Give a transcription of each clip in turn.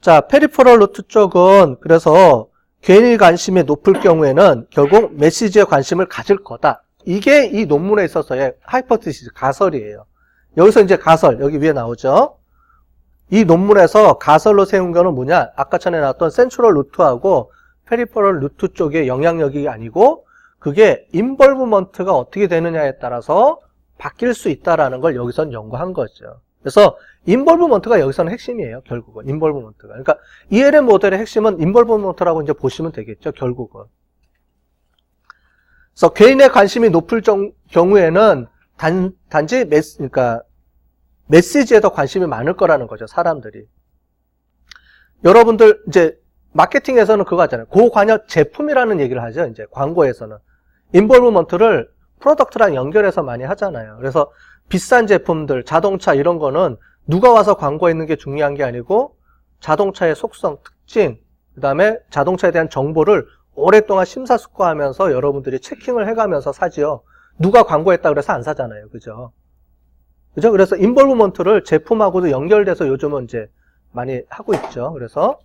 자, 페리퍼럴 루트 쪽은 그래서 괜히 관심이 높을 경우에는 결국 메시지에 관심을 가질 거다. 이게 이 논문에 있어서의 하이포테시스, 가설이에요. 여기서 이제 가설, 여기 위에 나오죠. 이 논문에서 가설로 세운 거는 뭐냐? 아까 전에 나왔던 센트럴 루트하고 페리퍼럴 루트 쪽의 영향력이 아니고 그게 인볼브먼트가 어떻게 되느냐에 따라서 바뀔 수 있다라는 걸 여기선 연구한 거죠. 그래서 인볼브먼트가 여기서는 핵심이에요. 결국은 인볼브먼트가. 그러니까 ELM 모델의 핵심은 인볼브먼트라고 이제 보시면 되겠죠. 결국은. 그래서 개인의 관심이 높을 경우에는 단지 그러니까 메시지에 더 관심이 많을 거라는 거죠. 사람들이. 여러분들 이제 마케팅에서는 그거 하잖아요. 고관여 제품이라는 얘기를 하죠. 이제 광고에서는. 인볼브먼트를 프로덕트랑 연결해서 많이 하잖아요. 그래서 비싼 제품들, 자동차 이런 거는 누가 와서 광고했는 게 중요한 게 아니고 자동차의 속성, 특징, 그 다음에 자동차에 대한 정보를 오랫동안 심사숙고하면서 여러분들이 체킹을 해가면서 사지요. 누가 광고했다 그래서 안 사잖아요. 그죠? 그죠? 그래서 인볼브먼트를 제품하고도 연결돼서 요즘은 이제 많이 하고 있죠. 그래서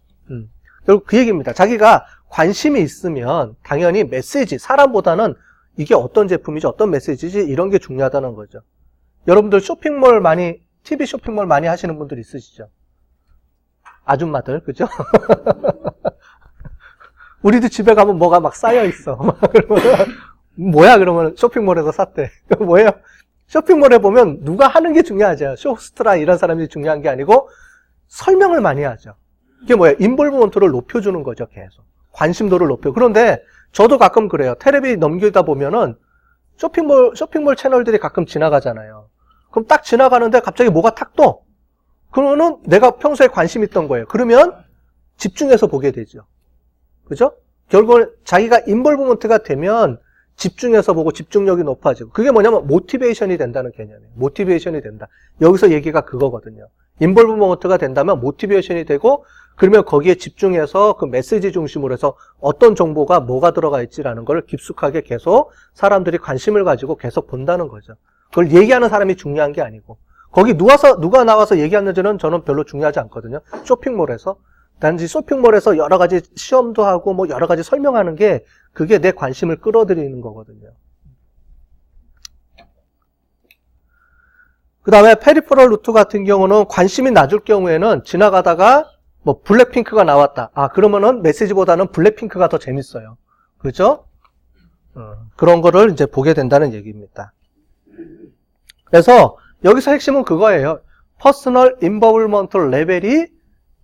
결국 그 얘기입니다. 자기가 관심이 있으면 당연히 메시지, 사람보다는 이게 어떤 제품이지, 어떤 메시지지 이런 게 중요하다는 거죠. 여러분들 쇼핑몰 많이, TV 쇼핑몰 많이 하시는 분들 있으시죠? 아줌마들, 그죠? 우리도 집에 가면 뭐가 막 쌓여 있어. 뭐야 그러면 쇼핑몰에서 샀대. 뭐예요? 쇼핑몰에 보면 누가 하는 게 중요하죠. 쇼호스트라 이런 사람이 중요한 게 아니고 설명을 많이 하죠. 이게 뭐예요? 인볼브먼트를 높여주는 거죠. 계속. 관심도를 높여. 그런데 저도 가끔 그래요. 텔레비 넘기다 보면은 쇼핑몰 채널들이 가끔 지나가잖아요. 그럼 딱 지나가는데 갑자기 뭐가 탁 떠. 그러면은 내가 평소에 관심 있던 거예요. 그러면 집중해서 보게 되죠. 그죠? 결국은 자기가 인볼브먼트가 되면 집중해서 보고 집중력이 높아지고 그게 뭐냐면 모티베이션이 된다는 개념이에요. 모티베이션이 된다. 여기서 얘기가 그거거든요. 인볼브먼트가 된다면 모티베이션이 되고 그러면 거기에 집중해서 그 메시지 중심으로 해서 어떤 정보가 뭐가 들어가 있지라는 걸 깊숙하게 계속 사람들이 관심을 가지고 계속 본다는 거죠. 그걸 얘기하는 사람이 중요한 게 아니고 거기 누가 나와서 얘기하는지는 저는 별로 중요하지 않거든요. 쇼핑몰에서. 단지 쇼핑몰에서 여러 가지 시험도 하고 뭐 여러 가지 설명하는 게 그게 내 관심을 끌어들이는 거거든요. 그 다음에 페리퍼럴 루트 같은 경우는 관심이 낮을 경우에는 지나가다가 뭐 블랙핑크가 나왔다. 아 그러면은 메시지보다는 블랙핑크가 더 재밌어요. 그죠? 그런 거를 이제 보게 된다는 얘기입니다. 그래서 여기서 핵심은 그거예요. 퍼스널 인볼브먼트 레벨이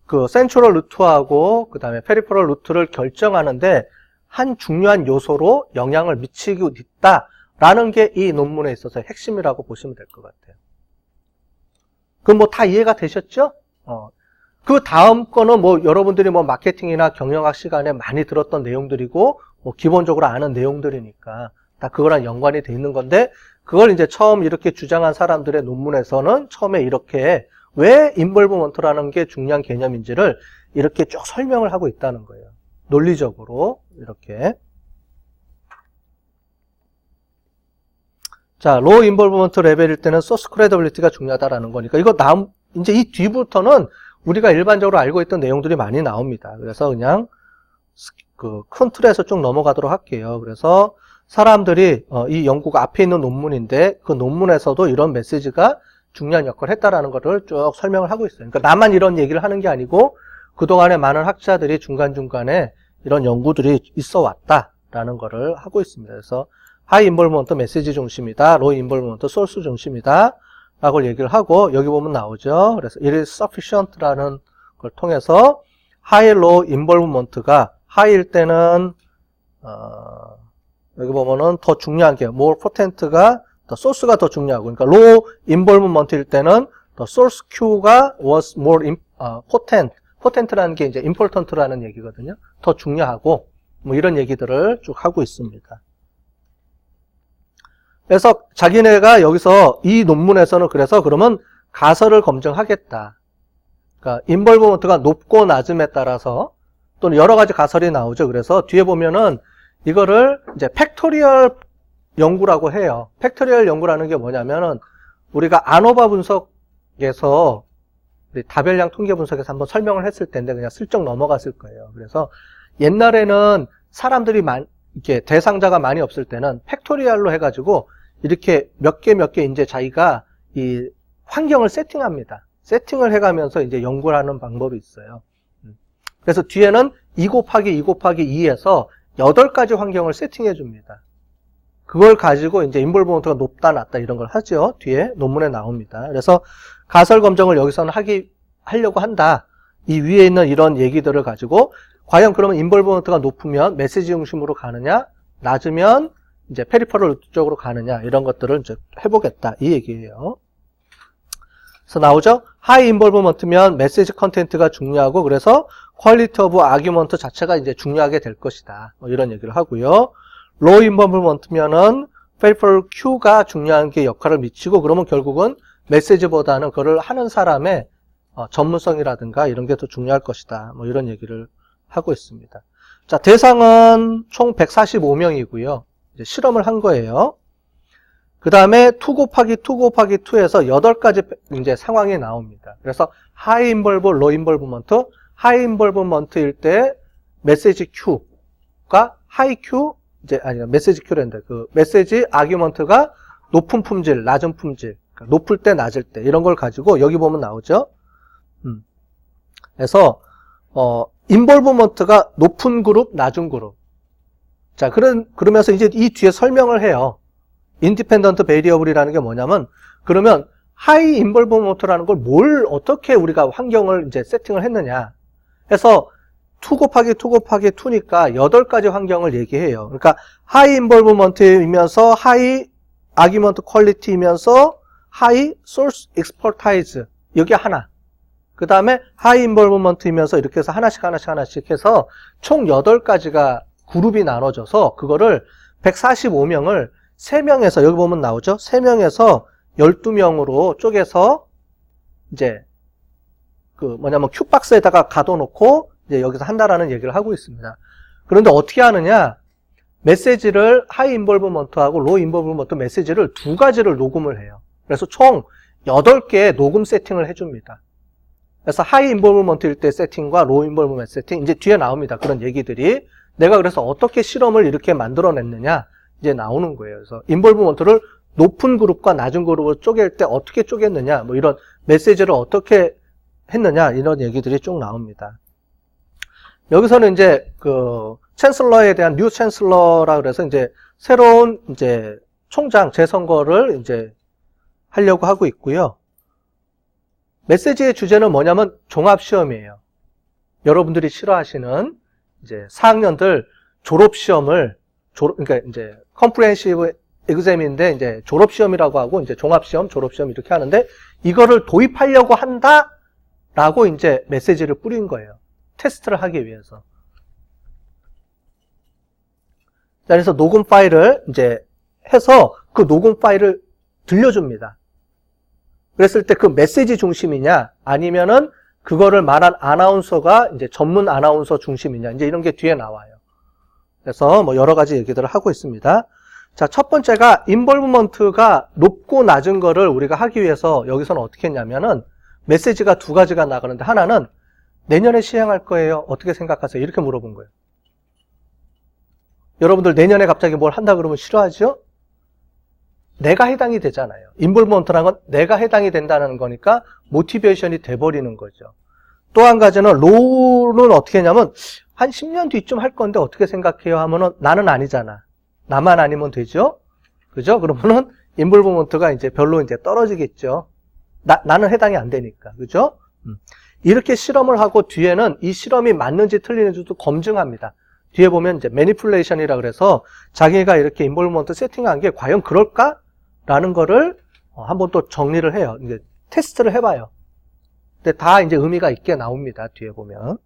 그 센트럴 루트하고 그 다음에 페리퍼럴 루트를 결정하는데 한 중요한 요소로 영향을 미치고 있다라는 게 이 논문에 있어서 핵심이라고 보시면 될 것 같아요. 그럼 뭐 다 이해가 되셨죠? 그 다음 거는 뭐 여러분들이 뭐 마케팅이나 경영학 시간에 많이 들었던 내용들이고 뭐 기본적으로 아는 내용들이니까 다 그거랑 연관이 돼 있는 건데 그걸 이제 처음 이렇게 주장한 사람들의 논문에서는 처음에 이렇게 왜 인볼브먼트라는 게 중요한 개념인지를 이렇게 쭉 설명을 하고 있다는 거예요. 논리적으로 이렇게. 자, 로우 인볼브먼트 레벨일 때는 소스 크레디빌리티가 중요하다라는 거니까 이거 이제 이 뒤부터는 우리가 일반적으로 알고 있던 내용들이 많이 나옵니다. 그래서 그냥 그 큰 틀에서 쭉 넘어가도록 할게요. 그래서 사람들이 이 연구가 앞에 있는 논문인데 그 논문에서도 이런 메시지가 중요한 역할을 했다라는 것을 쭉 설명을 하고 있어요. 그러니까 나만 이런 얘기를 하는 게 아니고 그동안에 많은 학자들이 중간중간에 이런 연구들이 있어 왔다라는 것을 하고 있습니다. 그래서 하이 인볼브먼트 메시지 중심이다. 로우 인볼브먼트 소스 중심이다. 라고 얘기를 하고 여기 보면 나오죠. 그래서 it is sufficient라는 걸 통해서 하이 로우 인볼브먼트가 하이일 때는 여기 보면은 더 중요한 게 more potent가 더 소스가 더 중요하고, 그러니까 low involvement일 때는 더 source Q가 was more potent. potent라는 게 이제 important라는 얘기거든요. 더 중요하고, 뭐 이런 얘기들을 쭉 하고 있습니다. 그래서 자기네가 여기서 이 논문에서는 그래서 그러면 가설을 검증하겠다. 그러니까 involvement가 높고 낮음에 따라서 또는 여러 가지 가설이 나오죠. 그래서 뒤에 보면은 이거를 이제 팩토리얼 연구라고 해요. 팩토리얼 연구라는 게 뭐냐면은 우리가 아노바 분석에서 우리 다별량 통계 분석에서 한번 설명을 했을 텐데 그냥 슬쩍 넘어갔을 거예요. 그래서 옛날에는 사람들이 이렇게 대상자가 많이 없을 때는 팩토리얼로 해가지고 이렇게 몇 개 이제 자기가 이 환경을 세팅합니다. 세팅을 해가면서 이제 연구를 하는 방법이 있어요. 그래서 뒤에는 2 곱하기 2 곱하기 2에서 8가지 환경을 세팅해 줍니다. 그걸 가지고 이제 인볼브먼트가 높다 낮다 이런 걸 하죠. 뒤에 논문에 나옵니다. 그래서 가설 검정을 여기서는 하려고 한다. 이 위에 있는 이런 얘기들을 가지고 과연 그러면 인볼브먼트가 높으면 메시지 중심으로 가느냐, 낮으면 이제 페리퍼럴 쪽으로 가느냐 이런 것들을 이제 해보겠다 이 얘기예요. 그래서 나오죠. 하이 인볼브먼트면 메시지 컨텐트가 중요하고 그래서 퀄리티 오브 아규먼트 자체가 이제 중요하게 될 것이다. 뭐 이런 얘기를 하고요. 로우 인볼브먼트면은 페리퍼럴 큐가 중요한 게 역할을 미치고 그러면 결국은 메시지보다는 그걸 하는 사람의 전문성이라든가 이런 게 더 중요할 것이다. 뭐 이런 얘기를 하고 있습니다. 자, 대상은 총 145명이고요. 이제 실험을 한 거예요. 그 다음에 2 곱하기 2 곱하기 2에서 8가지 이제 상황이 나옵니다. 그래서 하이 인볼브, 로우 인볼브먼트, 하이 인볼브먼트일 때 메시지 큐가 하이 큐, 이제 아니 메시지 큐랜데 그 메시지 아규먼트가 높은 품질, 낮은 품질, 그러니까 높을 때, 낮을 때 이런 걸 가지고 여기 보면 나오죠. 그래서 인볼브먼트가 높은 그룹, 낮은 그룹. 자, 그러면서 이제 이 뒤에 설명을 해요. 인디펜던트 베리어블이라는 게 뭐냐면 그러면 하이 인볼브먼트라는 걸 어떻게 우리가 환경을 이제 세팅을 했느냐 해서 2 곱하기 2 곱하기 2니까 8가지 환경을 얘기해요. 그러니까 하이 인볼브먼트이면서 하이 아규먼트 퀄리티이면서 하이 소스 익스퍼타이즈 여기 하나. 그 다음에 하이 인볼브먼트이면서 이렇게 해서 하나씩 해서 총 8가지가 그룹이 나눠져서 그거를 145명을 3명에서 여기 보면 나오죠. 3명에서 12명으로 쪼개서 이제 뭐냐면 큐박스에다가 가둬놓고 이제 여기서 한다라는 얘기를 하고 있습니다. 그런데 어떻게 하느냐? 메시지를 하이 인볼브먼트하고 로우 인볼브먼트 메시지를 2가지를 녹음을 해요. 그래서 총 8개의 녹음 세팅을 해줍니다. 그래서 하이 인볼브먼트일 때 세팅과 로우 인볼브먼트 세팅 이제 뒤에 나옵니다. 그런 얘기들이 내가 그래서 어떻게 실험을 이렇게 만들어냈느냐 이제 나오는 거예요. 그래서 인볼브먼트를 높은 그룹과 낮은 그룹으로 쪼갤 때 어떻게 쪼갰느냐 뭐 이런 메시지를 어떻게 했느냐 이런 얘기들이 쭉 나옵니다. 여기서는 이제 그 챈슬러에 대한 뉴 챈슬러라 그래서 이제 새로운 이제 총장 재선거를 이제 하려고 하고 있고요. 메시지의 주제는 뭐냐면 종합시험이에요. 여러분들이 싫어하시는 이제 4학년들 졸업시험을 그러니까 이제 컴프레hen시브 exam인데 이제 졸업시험이라고 하고 이제 종합시험, 졸업시험 이렇게 하는데 이거를 도입하려고 한다라고 이제 메시지를 뿌린 거예요. 테스트를 하기 위해서. 자, 그래서 녹음 파일을 이제 해서 그 녹음 파일을 들려줍니다. 그랬을 때 그 메시지 중심이냐 아니면은 그거를 말한 아나운서가 이제 전문 아나운서 중심이냐 이제 이런 게 뒤에 나와요. 그래서 뭐 여러 가지 얘기들을 하고 있습니다. 자, 첫 번째가 인볼브먼트가 높고 낮은 거를 우리가 하기 위해서 여기서는 어떻게 했냐면은 메시지가 2가지가 나가는데 하나는 내년에 시행할 거예요. 어떻게 생각하세요? 이렇게 물어본 거예요. 여러분들 내년에 갑자기 뭘 한다 그러면 싫어하죠? 내가 해당이 되잖아요. 인볼브먼트라는 건 내가 해당이 된다는 거니까 모티베이션이 돼버리는 거죠. 또 한 가지는 로우는 어떻게 했냐면 한 10년 뒤쯤 할 건데 어떻게 생각해요? 하면은 나는 아니잖아. 나만 아니면 되죠? 그죠? 그러면은 인볼브먼트가 이제 별로 이제 떨어지겠죠. 나는 해당이 안 되니까. 그죠? 이렇게 실험을 하고 뒤에는 이 실험이 맞는지 틀리는지도 검증합니다. 뒤에 보면 이제 매니플레이션이라 그래서 자기가 이렇게 인볼브먼트 세팅한 게 과연 그럴까? 라는 거를 한번 또 정리를 해요. 이제 테스트를 해봐요. 근데 다 이제 의미가 있게 나옵니다. 뒤에 보면.